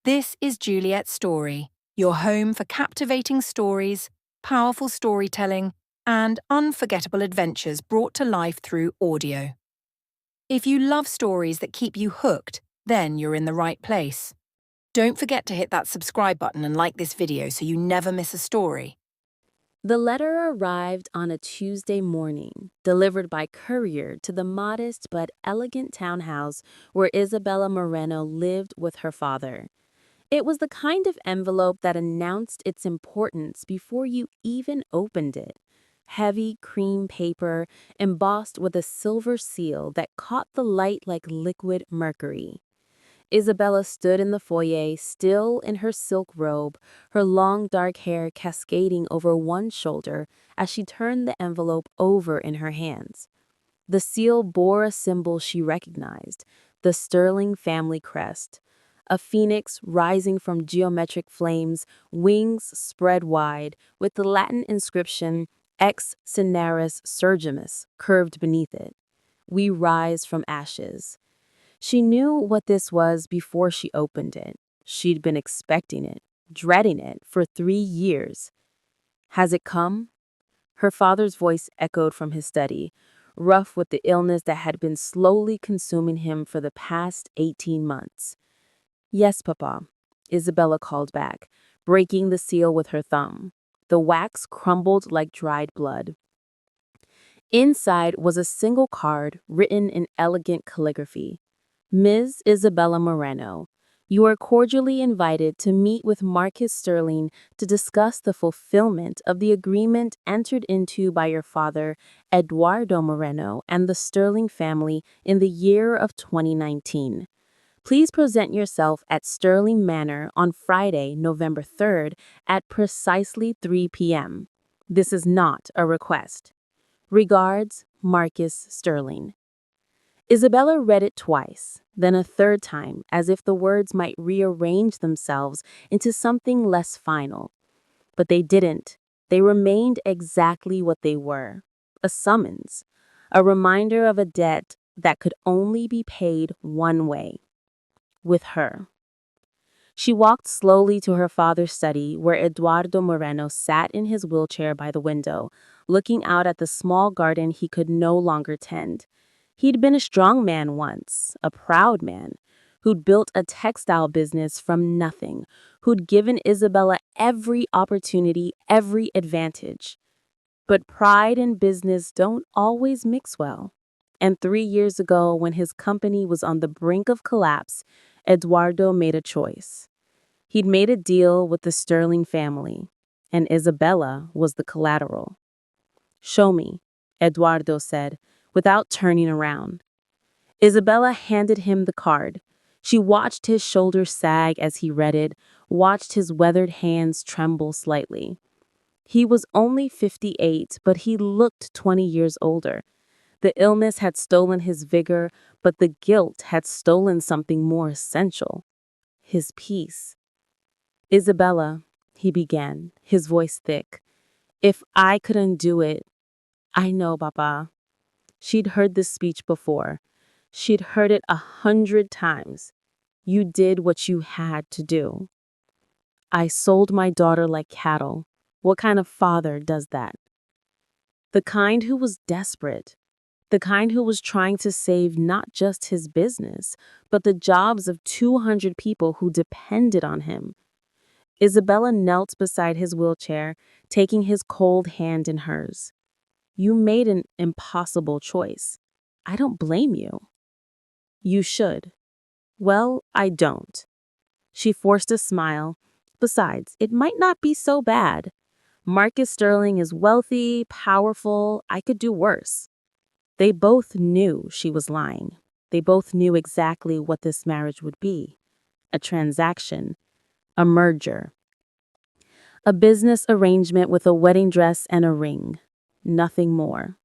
This is Juliet's Story, your home for captivating stories, powerful storytelling, and unforgettable adventures brought to life through audio. If you love stories that keep you hooked, then you're in the right place. Don't forget to hit that subscribe button and like this video so you never miss a story. The letter arrived on a Tuesday morning, delivered by courier to the modest but elegant townhouse where Isabella Moreno lived with her father. It was the kind of envelope that announced its importance before you even opened it. Heavy cream paper embossed with a silver seal that caught the light like liquid mercury. Isabella stood in the foyer, still in her silk robe, her long dark hair cascading over one shoulder as she turned the envelope over in her hands. The seal bore a symbol she recognized, the Sterling family crest. A phoenix rising from geometric flames, wings spread wide, with the Latin inscription Ex Cineris Surgimus curved beneath it. We rise from ashes. She knew what this was before she opened it. She'd been expecting it, dreading it, for 3 years. Has it come? Her father's voice echoed from his study, rough with the illness that had been slowly consuming him for the past 18 months. Yes, Papa, Isabella called back, breaking the seal with her thumb. The wax crumbled like dried blood. Inside was a single card written in elegant calligraphy. Ms. Isabella Moreno, you are cordially invited to meet with Marcus Sterling to discuss the fulfillment of the agreement entered into by your father, Eduardo Moreno, and the Sterling family in the year of 2019. Please present yourself at Sterling Manor on Friday, November 3rd at precisely 3 p.m. This is not a request. Regards, Marcus Sterling. Isabella read it twice, then a third time, as if the words might rearrange themselves into something less final. But they didn't. They remained exactly what they were. A summons. A reminder of a debt that could only be paid one way. With her. She walked slowly to her father's study, where Eduardo Moreno sat in his wheelchair by the window, looking out at the small garden he could no longer tend. He'd been a strong man once, a proud man, who'd built a textile business from nothing, who'd given Isabella every opportunity, every advantage. But pride and business don't always mix well. And 3 years ago, when his company was on the brink of collapse, Eduardo made a choice. He'd made a deal with the Sterling family, and Isabella was the collateral. Show me, Eduardo said, without turning around. Isabella handed him the card. She watched his shoulders sag as he read it, watched his weathered hands tremble slightly. He was only 58, but he looked 20 years older. The illness had stolen his vigor, but the guilt had stolen something more essential. His peace. Isabella, he began, his voice thick. If I could undo it. I know, Papa. She'd heard this speech before. She'd heard it 100 times. You did what you had to do. I sold my daughter like cattle. What kind of father does that? The kind who was desperate. The kind who was trying to save not just his business, but the jobs of 200 people who depended on him. Isabella knelt beside his wheelchair, taking his cold hand in hers. You made an impossible choice. I don't blame you. You should. Well, I don't. She forced a smile. Besides, it might not be so bad. Marcus Sterling is wealthy, powerful. I could do worse. They both knew she was lying. They both knew exactly what this marriage would be. A transaction. A merger. A business arrangement with a wedding dress and a ring. Nothing more.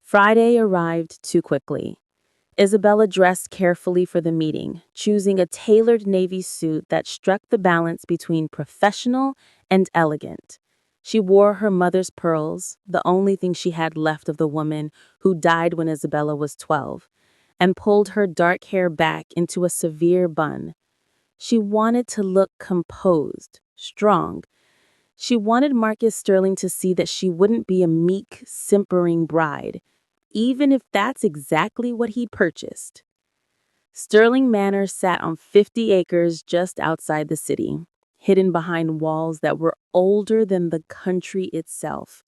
Friday arrived too quickly. Isabella dressed carefully for the meeting, choosing a tailored navy suit that struck the balance between professional and elegant. She wore her mother's pearls, the only thing she had left of the woman who died when Isabella was 12, and pulled her dark hair back into a severe bun. She wanted to look composed, strong. She wanted Marcus Sterling to see that she wouldn't be a meek, simpering bride, even if that's exactly what he'd purchased. Sterling Manor sat on 50 acres just outside the city, hidden behind walls that were older than the country itself.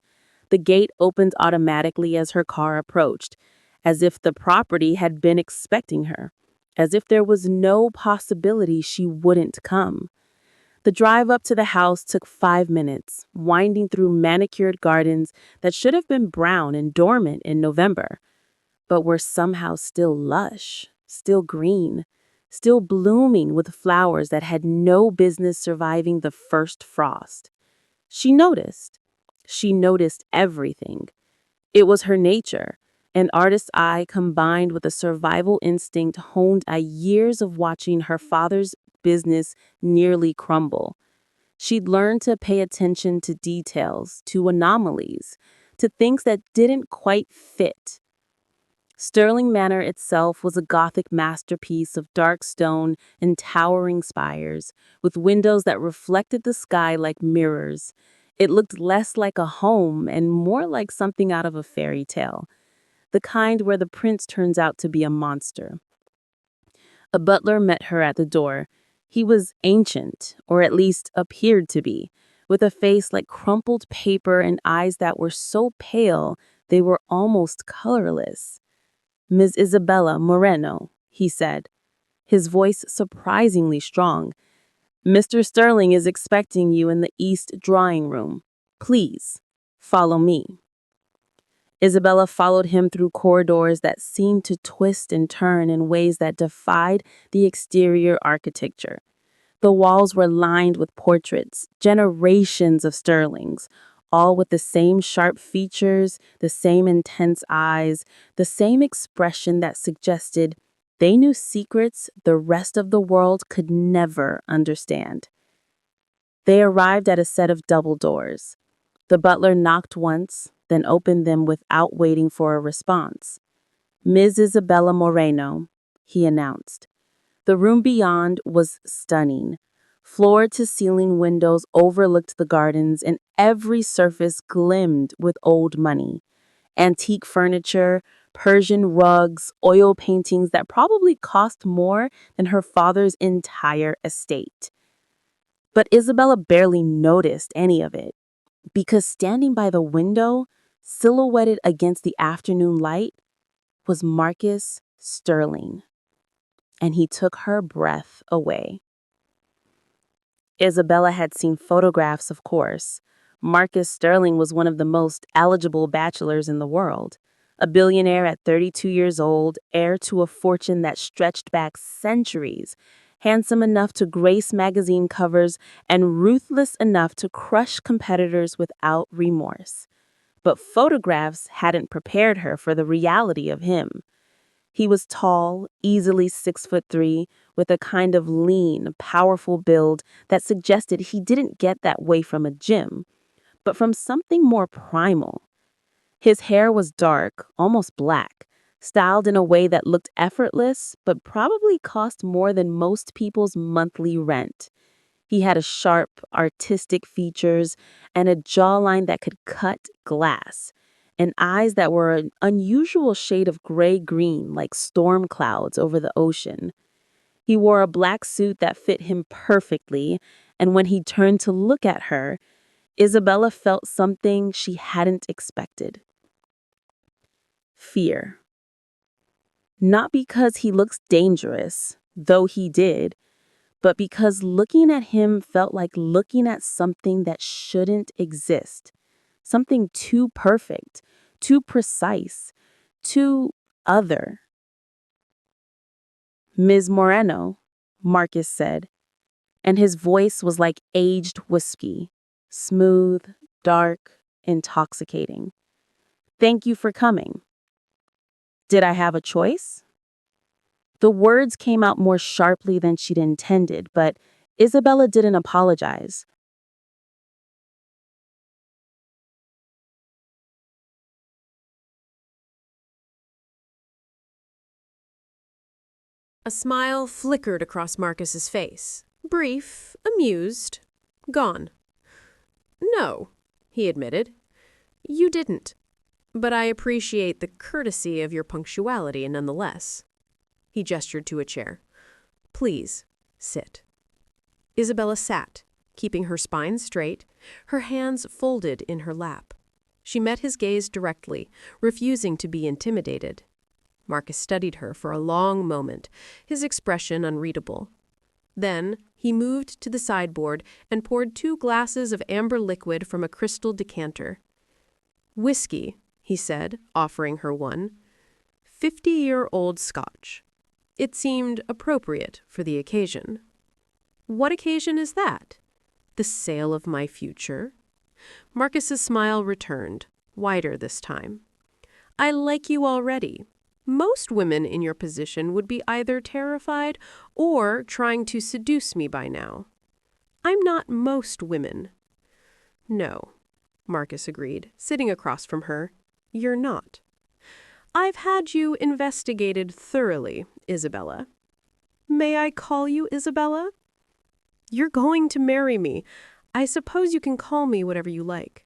The gate opened automatically as her car approached, as if the property had been expecting her, as if there was no possibility she wouldn't come. The drive up to the house took 5 minutes, winding through manicured gardens that should have been brown and dormant in November, but were somehow still lush, still green, still blooming with flowers that had no business surviving the first frost. She noticed. She noticed everything. It was her nature, an artist's eye combined with a survival instinct honed by years of watching her father's business nearly crumble. She'd learned to pay attention to details, to anomalies, to things that didn't quite fit. Sterling Manor itself was a Gothic masterpiece of dark stone and towering spires, with windows that reflected the sky like mirrors. It looked less like a home and more like something out of a fairy tale, the kind where the prince turns out to be a monster. A butler met her at the door. He was ancient, or at least appeared to be, with a face like crumpled paper and eyes that were so pale they were almost colorless. "Ms. Isabella Moreno," he said, his voice surprisingly strong. "Mr. Sterling is expecting you in the east drawing room. Please, follow me." Isabella followed him through corridors that seemed to twist and turn in ways that defied the exterior architecture. The walls were lined with portraits, generations of Sterlings, all with the same sharp features, the same intense eyes, the same expression that suggested they knew secrets the rest of the world could never understand. They arrived at a set of double doors. The butler knocked once, then opened them without waiting for a response. "Ms. Isabella Moreno," he announced. The room beyond was stunning. Floor-to-ceiling windows overlooked the gardens, and every surface glimmed with old money. Antique furniture, Persian rugs, oil paintings that probably cost more than her father's entire estate. But Isabella barely noticed any of it, because standing by the window, silhouetted against the afternoon light, was Marcus Sterling, and he took her breath away. Isabella had seen photographs, of course. Marcus Sterling was one of the most eligible bachelors in the world. A billionaire at 32 years old, heir to a fortune that stretched back centuries, handsome enough to grace magazine covers, and ruthless enough to crush competitors without remorse. But photographs hadn't prepared her for the reality of him. He was tall, easily 6'3", with a kind of lean, powerful build that suggested he didn't get that way from a gym, but from something more primal. His hair was dark, almost black, styled in a way that looked effortless, but probably cost more than most people's monthly rent. He had a sharp, artistic features and a jawline that could cut glass, and eyes that were an unusual shade of gray-green like storm clouds over the ocean. He wore a black suit that fit him perfectly, and when he turned to look at her, Isabella felt something she hadn't expected. Fear. Not because he looks dangerous, though he did, but because looking at him felt like looking at something that shouldn't exist. Something too perfect, too precise, too other. "Ms. Moreno," Marcus said, and his voice was like aged whiskey, smooth, dark, intoxicating. "Thank you for coming." Did I have a choice? The words came out more sharply than she'd intended, but Isabella didn't apologize. A smile flickered across Marcus's face. Brief, amused, gone. "No," he admitted. "You didn't. But I appreciate the courtesy of your punctuality nonetheless." He gestured to a chair. "Please, sit." Isabella sat, keeping her spine straight, her hands folded in her lap. She met his gaze directly, refusing to be intimidated. Marcus studied her for a long moment, his expression unreadable. Then he moved to the sideboard and poured 2 glasses of amber liquid from a crystal decanter. "Whiskey," he said, offering her one. 50-year-old Scotch. It seemed appropriate for the occasion. "What occasion is that?" "The sale of my future." Marcus's smile returned, wider this time. "I like you already. Most women in your position would be either terrified or trying to seduce me by now. I'm not most women." "No," Marcus agreed, sitting across from her. "You're not." "I've had you investigated thoroughly, Isabella." "May I call you Isabella?" "You're going to marry me. I suppose you can call me whatever you like."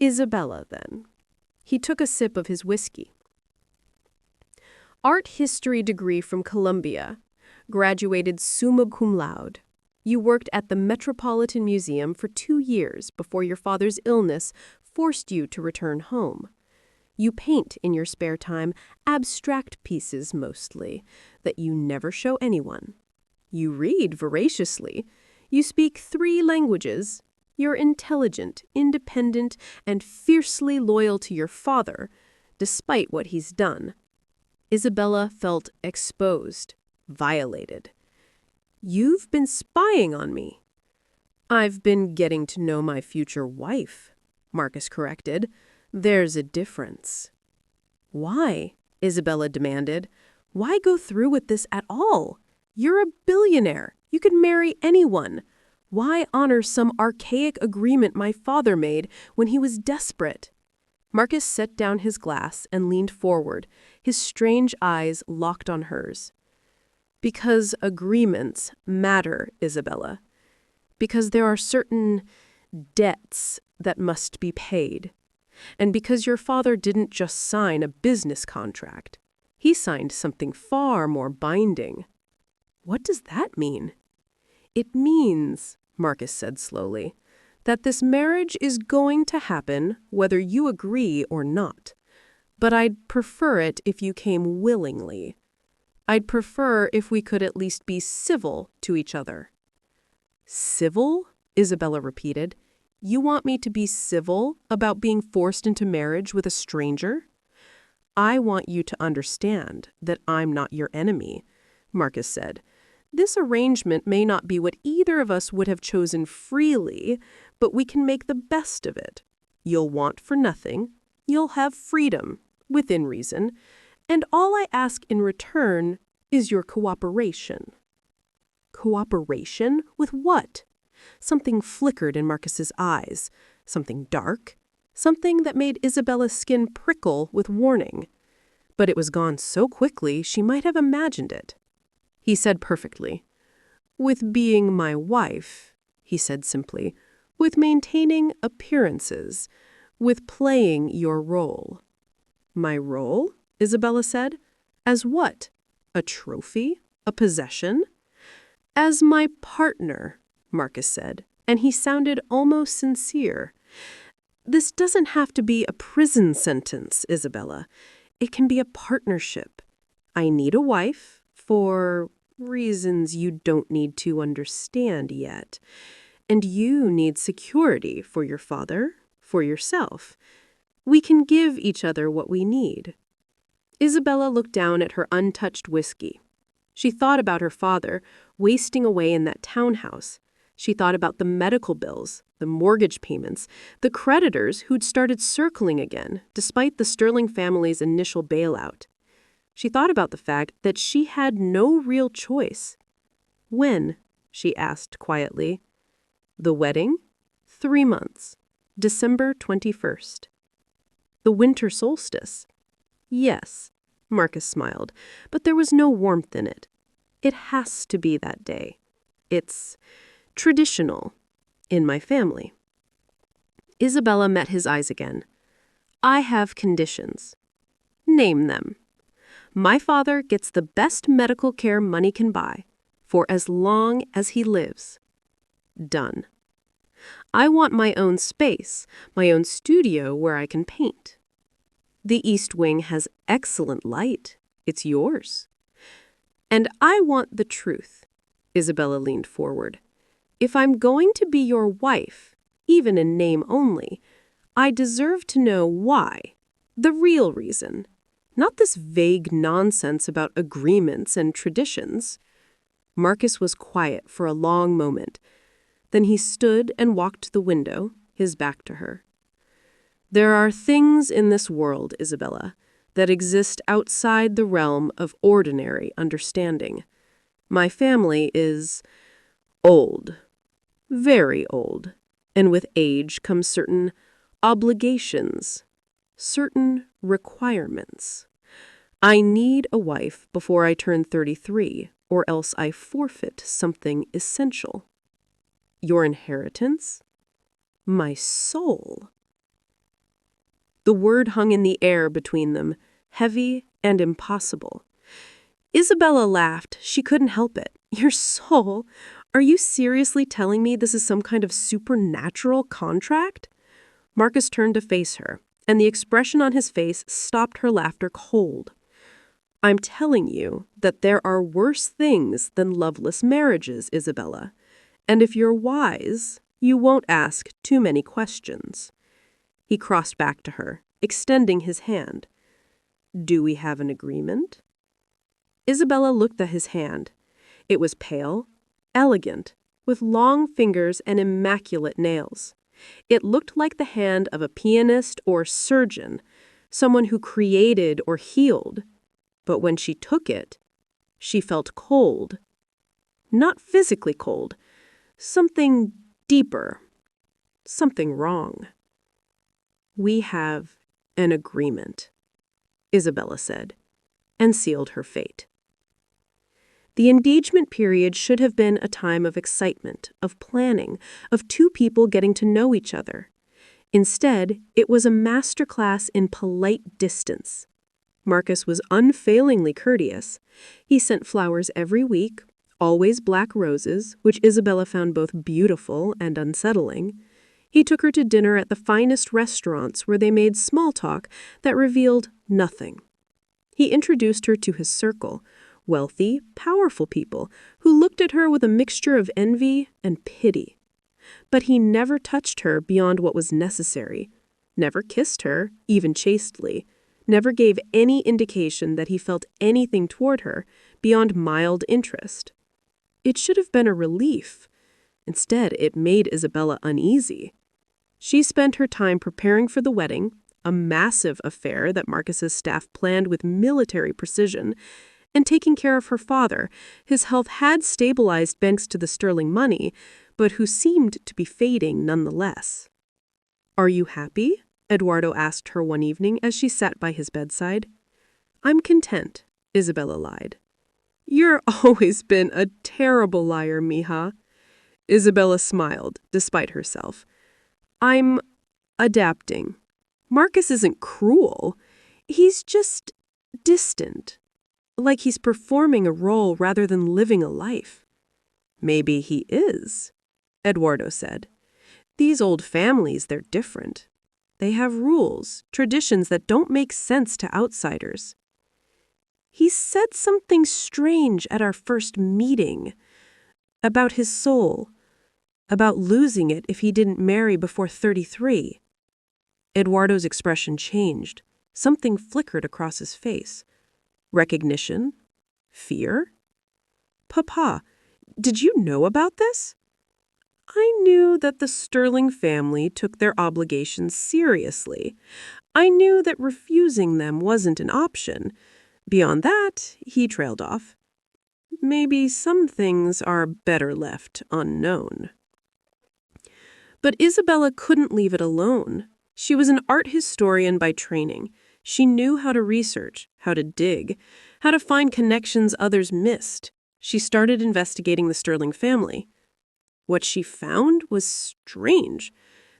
"Isabella, then." He took a sip of his whiskey. "Art history degree from Columbia. Graduated summa cum laude. You worked at the Metropolitan Museum for 2 years before your father's illness forced you to return home. You paint in your spare time, abstract pieces mostly, that you never show anyone. You read voraciously. You speak 3 languages. You're intelligent, independent, and fiercely loyal to your father, despite what he's done." Isabella felt exposed, violated. "You've been spying on me." "I've been getting to know my future wife," Marcus corrected. "There's a difference." "Why?" Isabella demanded. "Why go through with this at all? You're a billionaire. You could marry anyone. Why honor some archaic agreement my father made when he was desperate?" Marcus set down his glass and leaned forward, his strange eyes locked on hers. "Because agreements matter, Isabella. Because there are certain debts that must be paid. And because your father didn't just sign a business contract. He signed something far more binding." "What does that mean?" "It means," Marcus said slowly, "that this marriage is going to happen whether you agree or not. But I'd prefer it if you came willingly. I'd prefer if we could at least be civil to each other." "Civil?" Isabella repeated. "You want me to be civil about being forced into marriage with a stranger?" "I want you to understand that I'm not your enemy," Marcus said. "This arrangement may not be what either of us would have chosen freely, but we can make the best of it. You'll want for nothing. You'll have freedom, within reason. And all I ask in return is your cooperation." "Cooperation? With what?" Something flickered in Marcus's eyes. Something dark. Something that made Isabella's skin prickle with warning. But it was gone so quickly she might have imagined it. He said perfectly. "With being my wife," he said simply. "With maintaining appearances. With playing your role." "My role?" Isabella said. "As what? A trophy? A possession?" "As my partner," Marcus said, and he sounded almost sincere. "This doesn't have to be a prison sentence, Isabella. It can be a partnership. I need a wife, for reasons you don't need to understand yet. And you need security for your father, for yourself. We can give each other what we need." Isabella looked down at her untouched whiskey. She thought about her father, wasting away in that townhouse. She thought about the medical bills, the mortgage payments, the creditors who'd started circling again, despite the Sterling family's initial bailout. She thought about the fact that she had no real choice. "When?" she asked quietly. "The wedding? 3 months. December 21st. "The winter solstice?" "Yes." Marcus smiled, but there was no warmth in it. It has to be that day. It's traditional in my family. Isabella met his eyes again. I have conditions. Name them. My father gets the best medical care money can buy, for as long as he lives. Done. I want my own space, my own studio where I can paint. The East Wing has excellent light. It's yours. And I want the truth. Isabella leaned forward. If I'm going to be your wife, even in name only, I deserve to know why. The real reason. Not this vague nonsense about agreements and traditions. Marcus was quiet for a long moment. Then he stood and walked to the window, his back to her. There are things in this world, Isabella, that exist outside the realm of ordinary understanding. My family is old, very old, and with age comes certain obligations, certain requirements. I need a wife before I turn 33, or else I forfeit something essential. Your inheritance? My soul. The word hung in the air between them, heavy and impossible. Isabella laughed. She couldn't help it. Your soul? Are you seriously telling me this is some kind of supernatural contract? Marcus turned to face her, and the expression on his face stopped her laughter cold. I'm telling you that there are worse things than loveless marriages, Isabella. And if you're wise, you won't ask too many questions. He crossed back to her, extending his hand. Do we have an agreement? Isabella looked at his hand. It was pale, elegant, with long fingers and immaculate nails. It looked like the hand of a pianist or surgeon, someone who created or healed. But when she took it, she felt cold. Not physically cold. Something deeper. Something wrong. We have an agreement, Isabella said, and sealed her fate. The engagement period should have been a time of excitement, of planning, of two people getting to know each other. Instead, it was a masterclass in polite distance. Marcus was unfailingly courteous. He sent flowers every week, always black roses, which Isabella found both beautiful and unsettling. He took her to dinner at the finest restaurants where they made small talk that revealed nothing. He introduced her to his circle, wealthy, powerful people who looked at her with a mixture of envy and pity. But he never touched her beyond what was necessary, never kissed her, even chastely, never gave any indication that he felt anything toward her beyond mild interest. It should have been a relief. Instead, it made Isabella uneasy. She spent her time preparing for the wedding, a massive affair that Marcus's staff planned with military precision, and taking care of her father. His health had stabilized thanks to the sterling money, but who seemed to be fading nonetheless. Are you happy? Eduardo asked her one evening as she sat by his bedside. I'm content, Isabella lied. You're always been a terrible liar, mija. Isabella smiled, despite herself. I'm adapting. Marcus isn't cruel. He's just distant. Like he's performing a role rather than living a life. Maybe he is, Eduardo said. These old families, they're different. They have rules, traditions that don't make sense to outsiders. He said something strange at our first meeting. About his soul. About losing it if he didn't marry before 33. Eduardo's expression changed. Something flickered across his face. Recognition? Fear? Papa, did you know about this? I knew that the Sterling family took their obligations seriously. I knew that refusing them wasn't an option. Beyond that, he trailed off. Maybe some things are better left unknown. But Isabella couldn't leave it alone. She was an art historian by training. She knew how to research, how to dig, how to find connections others missed. She started investigating the Sterling family. What she found was strange.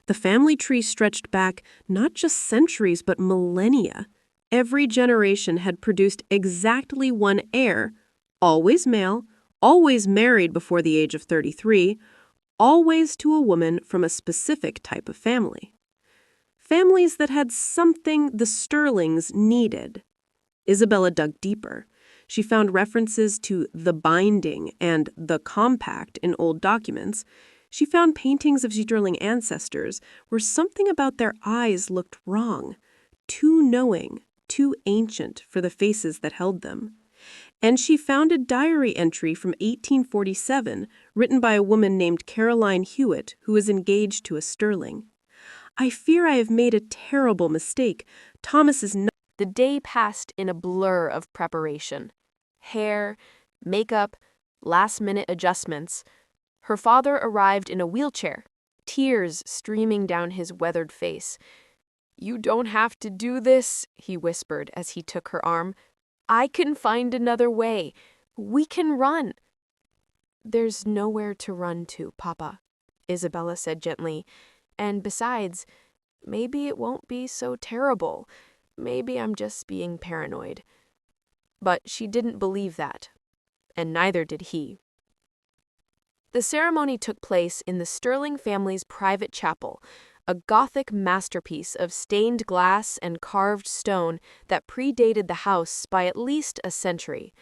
The family tree stretched back not just centuries, but millennia. Every generation had produced exactly one heir, always male, always married before the age of 33, always to a woman from a specific type of family. Families that had something the Sterlings needed. Isabella dug deeper. She found references to the binding and the compact in old documents. She found paintings of Sterling ancestors where something about their eyes looked wrong, too knowing, too ancient for the faces that held them. And she found a diary entry from 1847 written by a woman named Caroline Hewitt, who was engaged to a Sterling. "I fear I have made a terrible mistake. Thomas is not..." The day passed in a blur of preparation. Hair, makeup, last-minute adjustments. Her father arrived in a wheelchair, tears streaming down his weathered face. "You don't have to do this," he whispered as he took her arm. "I can find another way. We can run." "There's nowhere to run to, Papa," Isabella said gently. "And besides, maybe it won't be so terrible. Maybe I'm just being paranoid." But she didn't believe that, and neither did he. The ceremony took place in the Sterling family's private chapel, a Gothic masterpiece of stained glass and carved stone that predated the house by at least a century.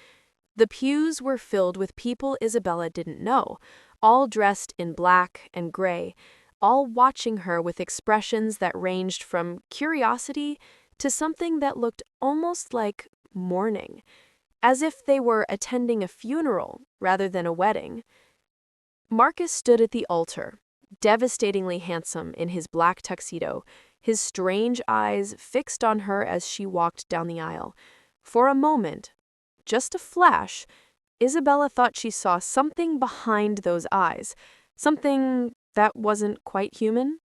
The pews were filled with people Isabella didn't know, all dressed in black and gray, all watching her with expressions that ranged from curiosity to something that looked almost like mourning, as if they were attending a funeral rather than a wedding. Marcus stood at the altar, devastatingly handsome in his black tuxedo, his strange eyes fixed on her as she walked down the aisle. For a moment, just a flash, Isabella thought she saw something behind those eyes, something that wasn't quite human.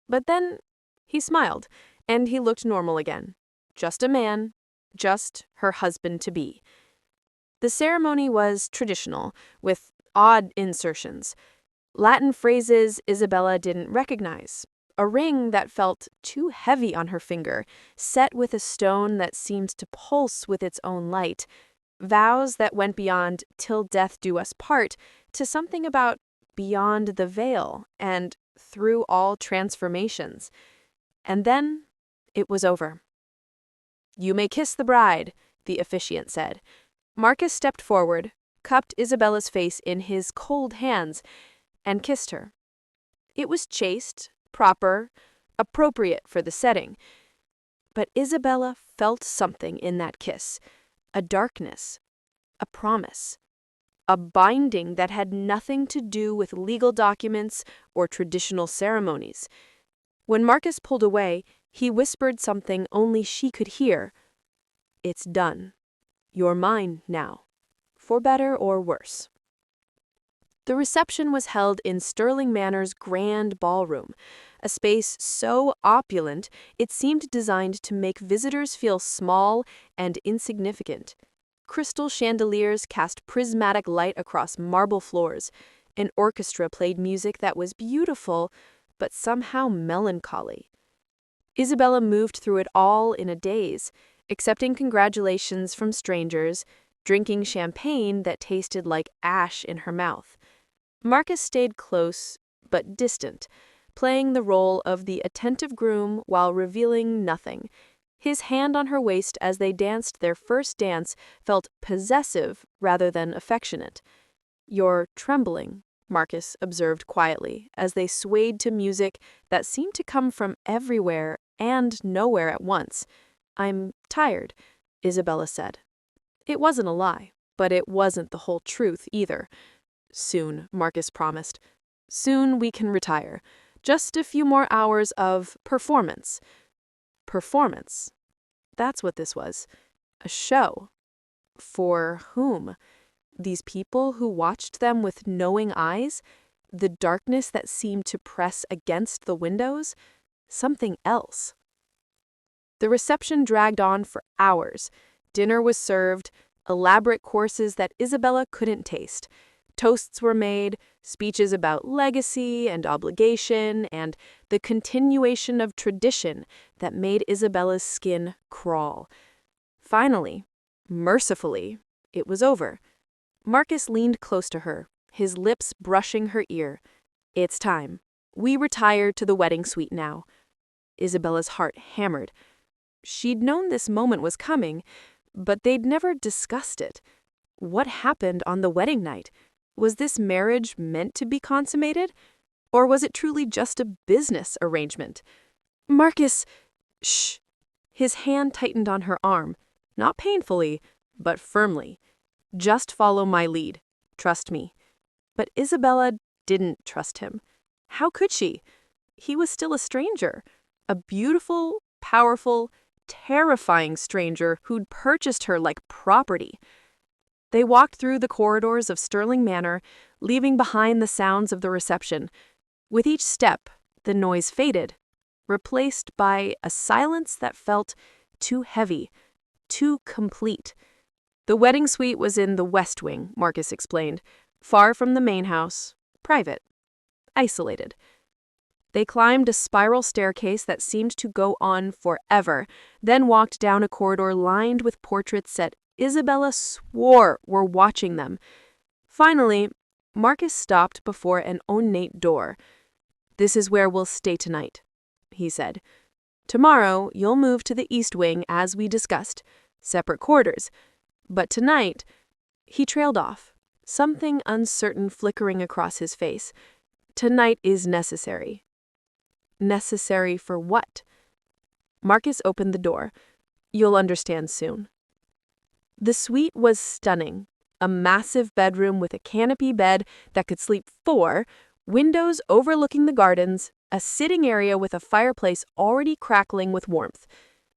But then he smiled, and he looked normal again. Just a man, just her husband-to-be. The ceremony was traditional, with odd insertions. Latin phrases Isabella didn't recognize. A ring that felt too heavy on her finger, set with a stone that seemed to pulse with its own light. Vows that went beyond "till death do us part" to something about beyond the veil and through all transformations. And then it was over. "You may kiss the bride," the officiant said. Marcus stepped forward, cupped Isabella's face in his cold hands, and kissed her. It was chaste, proper, appropriate for the setting. But Isabella felt something in that kiss, a darkness, a promise, a binding that had nothing to do with legal documents or traditional ceremonies. When Marcus pulled away, he whispered something only she could hear. "It's done. You're mine now, for better or worse." The reception was held in Sterling Manor's grand ballroom, a space so opulent it seemed designed to make visitors feel small and insignificant. Crystal chandeliers cast prismatic light across marble floors. An orchestra played music that was beautiful, but somehow melancholy. Isabella moved through it all in a daze, accepting congratulations from strangers, drinking champagne that tasted like ash in her mouth. Marcus stayed close, but distant, playing the role of the attentive groom while revealing nothing. His hand on her waist as they danced their first dance felt possessive rather than affectionate. "You're trembling," Marcus observed quietly, as they swayed to music that seemed to come from everywhere and nowhere at once. "I'm tired," Isabella said. It wasn't a lie, but it wasn't the whole truth either. "Soon," Marcus promised. "Soon we can retire. Just a few more hours of performance." Performance. That's what this was. A show. For whom? These people who watched them with knowing eyes? The darkness that seemed to press against the windows? Something else. The reception dragged on for hours. Dinner was served, elaborate courses that Isabella couldn't taste. Toasts were made, speeches about legacy and obligation, and the continuation of tradition that made Isabella's skin crawl. Finally, mercifully, it was over. Marcus leaned close to her, his lips brushing her ear. "It's time. We retire to the wedding suite now." Isabella's heart hammered. She'd known this moment was coming, but they'd never discussed it. What happened on the wedding night? Was this marriage meant to be consummated? Or was it truly just a business arrangement? "Marcus!" "Shh!" His hand tightened on her arm, not painfully, but firmly. "Just follow my lead. Trust me." But Isabella didn't trust him. How could she? He was still a stranger. A beautiful, powerful, terrifying stranger who'd purchased her like property. They walked through the corridors of Sterling Manor, leaving behind the sounds of the reception. With each step, the noise faded, replaced by a silence that felt too heavy, too complete. The wedding suite was in the West Wing, Marcus explained, far from the main house, private, isolated. They climbed a spiral staircase that seemed to go on forever, then walked down a corridor lined with portraits that Isabella swore were watching them. Finally, Marcus stopped before an ornate door. "This is where we'll stay tonight," he said. "Tomorrow, you'll move to the East Wing as we discussed, separate quarters. But tonight," he trailed off, something uncertain flickering across his face. "Tonight is necessary." Necessary for what? Marcus opened the door. "You'll understand soon." The suite was stunning. A massive bedroom with a canopy bed that could sleep 4, windows overlooking the gardens, a sitting area with a fireplace already crackling with warmth.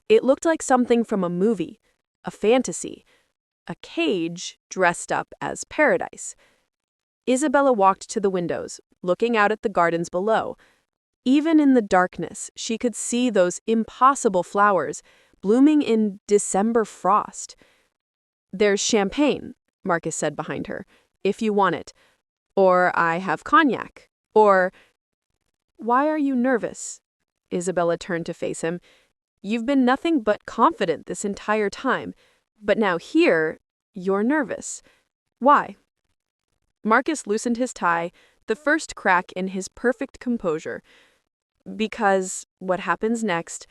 It looked like something from a movie, a fantasy, a cage dressed up as paradise. Isabella walked to the windows, looking out at the gardens below. Even in the darkness, she could see those impossible flowers blooming in December frost. "There's champagne," Marcus said behind her, "if you want it. Or I have cognac. Or—" "Why are you nervous?" Isabella turned to face him. "You've been nothing but confident this entire time. But now here, you're nervous. Why?" Marcus loosened his tie, the first crack in his perfect composure. "Because what happens next,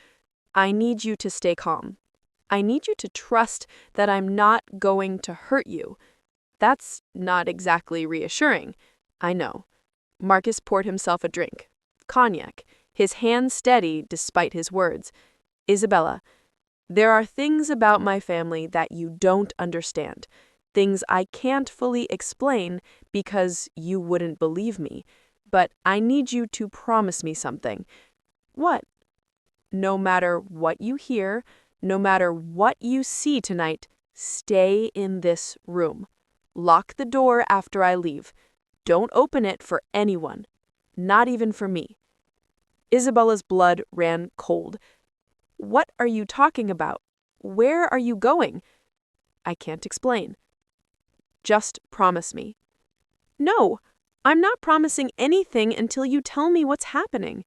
I need you to stay calm. I need you to trust that I'm not going to hurt you." That's not exactly reassuring, I know. Marcus poured himself a drink. Cognac, his hand steady despite his words. "Isabella, there are things about my family that you don't understand. Things I can't fully explain because you wouldn't believe me. But I need you to promise me something." "What?" "No matter what you hear, no matter what you see tonight, stay in this room. Lock the door after I leave. Don't open it for anyone, not even for me." Isabella's blood ran cold. "What are you talking about? Where are you going?" "I can't explain." "Just promise me." "No, I'm not promising anything until you tell me what's happening."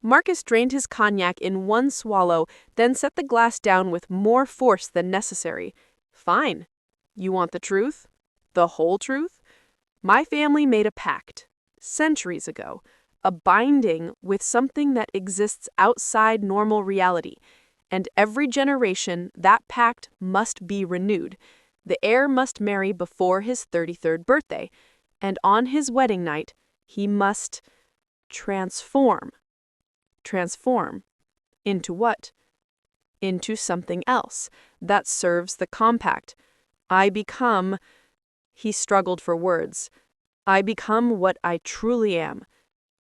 Marcus drained his cognac in one swallow, then set the glass down with more force than necessary. "Fine. You want the truth? The whole truth? My family made a pact, centuries ago, a binding with something that exists outside normal reality. And every generation, that pact must be renewed. The heir must marry before his 33rd birthday. And on his wedding night, he must transform. Transform. Into what? Into something else that serves the compact. I become... He struggled for words. "I become what I truly am.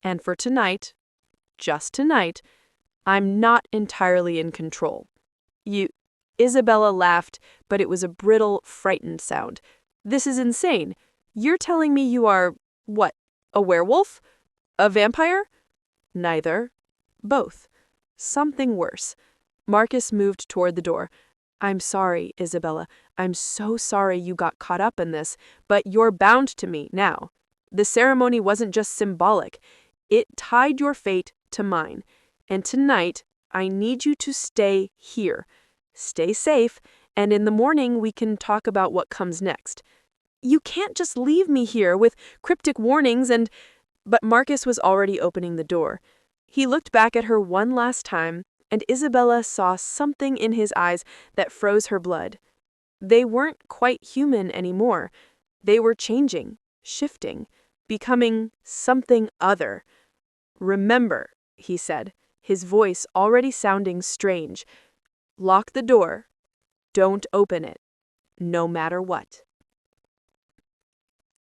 And for tonight, just tonight, I'm not entirely in control." "You..." Isabella laughed, but it was a brittle, frightened sound. "This is insane. You're telling me you are, what, a werewolf? A vampire?" "Neither. Both. Something worse. Marcus moved toward the door. I'm sorry, Isabella. I'm so sorry you got caught up in this, but you're bound to me now. The ceremony wasn't just symbolic. It tied your fate to mine. And tonight, I need you to stay here. Stay safe, and in the morning we can talk about what comes next. You can't just leave me here with cryptic warnings and... But Marcus was already opening the door. He looked back at her one last time, and Isabella saw something in his eyes that froze her blood. They weren't quite human anymore. They were changing, shifting, becoming something other. Remember, he said, his voice already sounding strange. Lock the door. Don't open it, no matter what.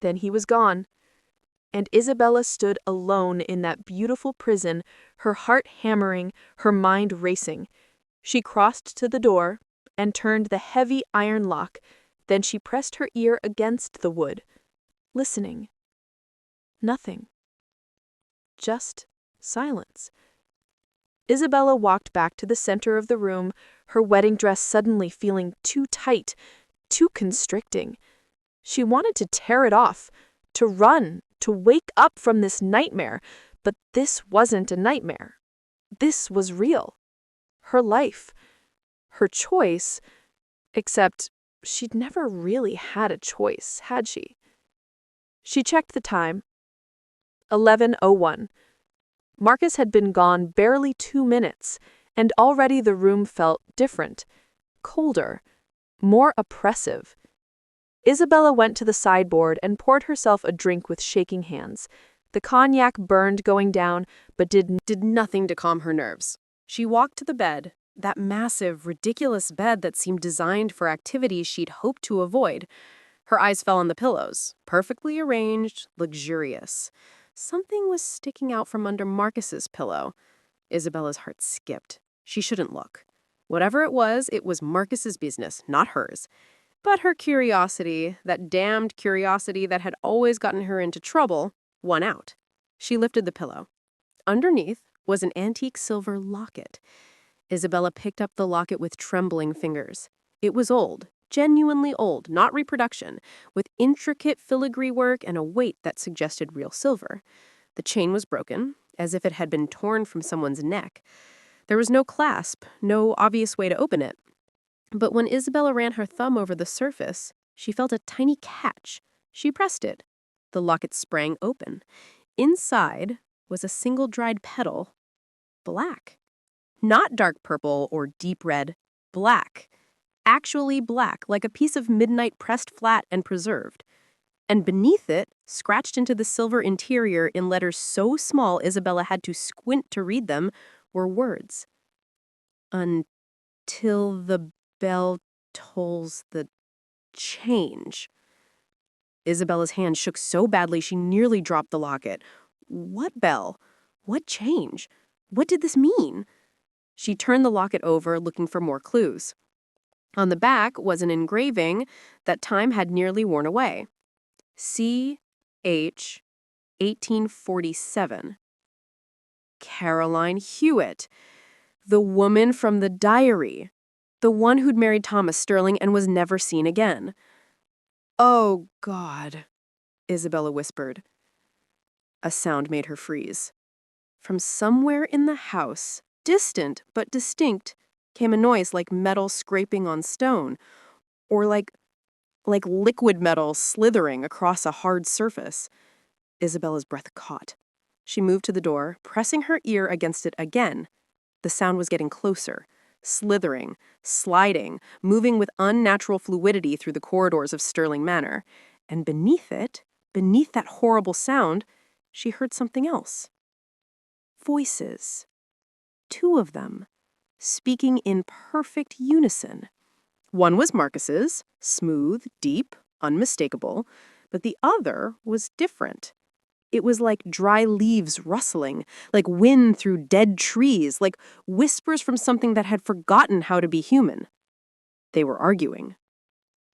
Then he was gone, and Isabella stood alone in that beautiful prison, her heart hammering, her mind racing. She crossed to the door and turned the heavy iron lock. Then she pressed her ear against the wood, listening. Nothing. Just silence. Isabella walked back to the center of the room, her wedding dress suddenly feeling too tight, too constricting. She wanted to tear it off, to run, to wake up from this nightmare, but this wasn't a nightmare. This was real. Her life. Her choice. Except she'd never really had a choice, had she? She checked the time. 11:01. Marcus had been gone barely 2 minutes, and already the room felt different, colder, more oppressive. Isabella went to the sideboard and poured herself a drink with shaking hands. The cognac burned going down, but did nothing to calm her nerves. She walked to the bed, that massive, ridiculous bed that seemed designed for activities she'd hoped to avoid. Her eyes fell on the pillows, perfectly arranged, luxurious. Something was sticking out from under Marcus's pillow. Isabella's heart skipped. She shouldn't look. Whatever it was Marcus's business, not hers. But her curiosity, that damned curiosity that had always gotten her into trouble, won out. She lifted the pillow. Underneath was an antique silver locket. Isabella picked up the locket with trembling fingers. It was old, genuinely old, not reproduction, with intricate filigree work and a weight that suggested real silver. The chain was broken, as if it had been torn from someone's neck. There was no clasp, no obvious way to open it. But when Isabella ran her thumb over the surface, she felt a tiny catch. She pressed it. The locket sprang open. Inside was a single dried petal. Black. Not dark purple or deep red. Black. Actually black, like a piece of midnight pressed flat and preserved. And beneath it, scratched into the silver interior in letters so small Isabella had to squint to read them, were words. Until the bell tolls the change. Isabella's hand shook so badly she nearly dropped the locket. What bell? What change? What did this mean? She turned the locket over, looking for more clues. On the back was an engraving that time had nearly worn away. C.H. 1847. Caroline Hewitt. The woman from the diary. The one who'd married Thomas Sterling and was never seen again. Oh, God, Isabella whispered. A sound made her freeze. From somewhere in the house, distant but distinct, came a noise like metal scraping on stone, or like liquid metal slithering across a hard surface. Isabella's breath caught. She moved to the door, pressing her ear against it again. The sound was getting closer, slithering, sliding, moving with unnatural fluidity through the corridors of Sterling Manor. And beneath it, beneath that horrible sound, she heard something else. Voices. 2 of them, speaking in perfect unison. One was Marcus's, smooth, deep, unmistakable, but the other was different. It was like dry leaves rustling, like wind through dead trees, like whispers from something that had forgotten how to be human. They were arguing.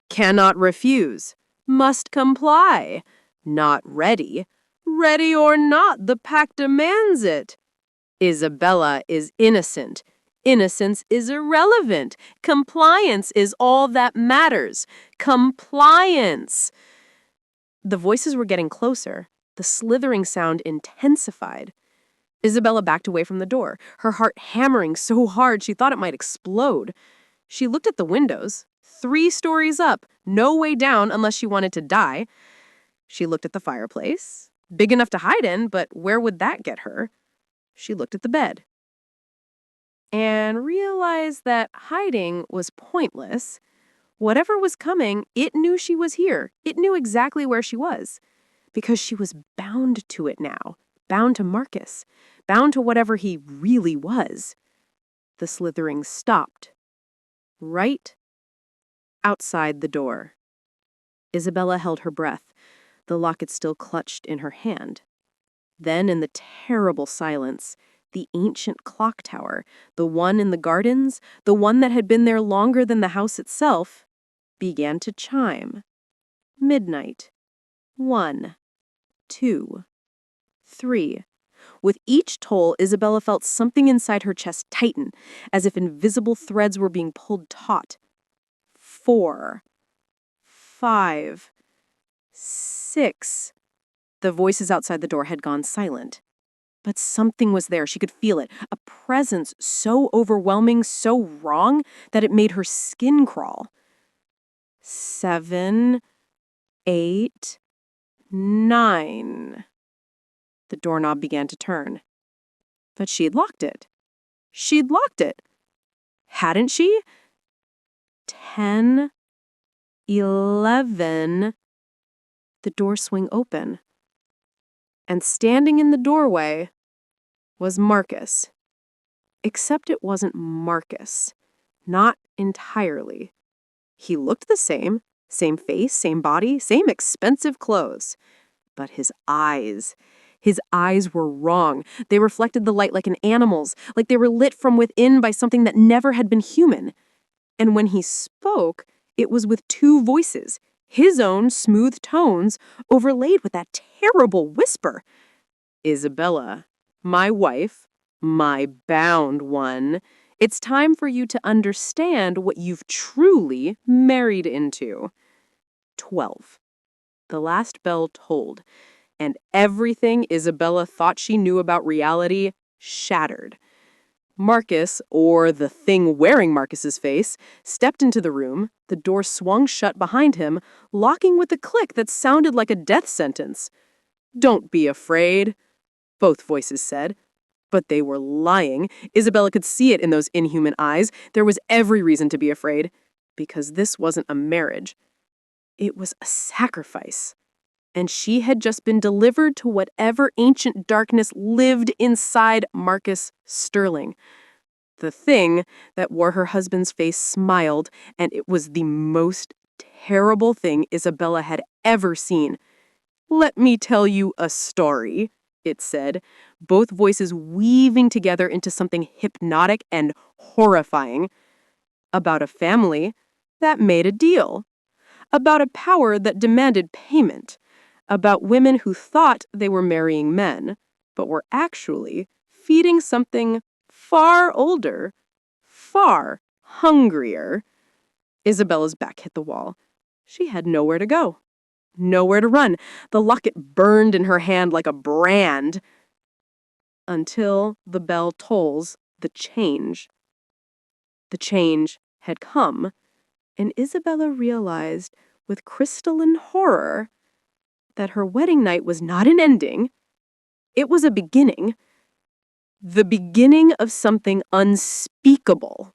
Cannot refuse. Must comply. Not ready. Ready or not, the pact demands it. Isabella is innocent. Innocence is irrelevant. Compliance is all that matters. Compliance. The voices were getting closer. The slithering sound intensified. Isabella backed away from the door, her heart hammering so hard she thought it might explode. She looked at the windows. 3 stories up, no way down unless she wanted to die. She looked at the fireplace. Big enough to hide in, but where would that get her? She looked at the bed and realized that hiding was pointless. Whatever was coming, it knew she was here. It knew exactly where she was. Because she was bound to it now. Bound to Marcus. Bound to whatever he really was. The slithering stopped. Right outside the door. Isabella held her breath, the locket still clutched in her hand. Then, in the terrible silence, the ancient clock tower, the one in the gardens, the one that had been there longer than the house itself, began to chime. Midnight. 1, 2, 3. With each toll, Isabella felt something inside her chest tighten, as if invisible threads were being pulled taut. 4, 5, 6. The voices outside the door had gone silent. But something was there. She could feel it. A presence so overwhelming, so wrong, that it made her skin crawl. 7, 8, 9. The doorknob began to turn. But she'd locked it. She'd locked it. Hadn't she? 10, 11. The door swung open. And standing in the doorway was Marcus. Except it wasn't Marcus. Not entirely. He looked the same face, same body, same expensive clothes. But his eyes were wrong. They reflected the light like an animal's, like they were lit from within by something that never had been human. And when he spoke, it was with 2 voices. His own smooth tones overlaid with that terrible whisper. Isabella, my wife, my bound one, it's time for you to understand what you've truly married into. 12. The last bell tolled, and everything Isabella thought she knew about reality shattered. Marcus, or the thing wearing Marcus's face, stepped into the room. The door swung shut behind him, locking with a click that sounded like a death sentence. "Don't be afraid," both voices said. But they were lying. Isabella could see it in those inhuman eyes. There was every reason to be afraid, because this wasn't a marriage. It was a sacrifice. And she had just been delivered to whatever ancient darkness lived inside Marcus Sterling. The thing that wore her husband's face smiled, and it was the most terrible thing Isabella had ever seen. "Let me tell you a story," it said, both voices weaving together into something hypnotic and horrifying. About a family that made a deal. About a power that demanded payment. About women who thought they were marrying men, but were actually feeding something far older, far hungrier. Isabella's back hit the wall. She had nowhere to go. Nowhere to run. The locket burned in her hand like a brand. Until the bell tolls the change. The change had come, and Isabella realized with crystalline horror that her wedding night was not an ending. It was a beginning. The beginning of something unspeakable.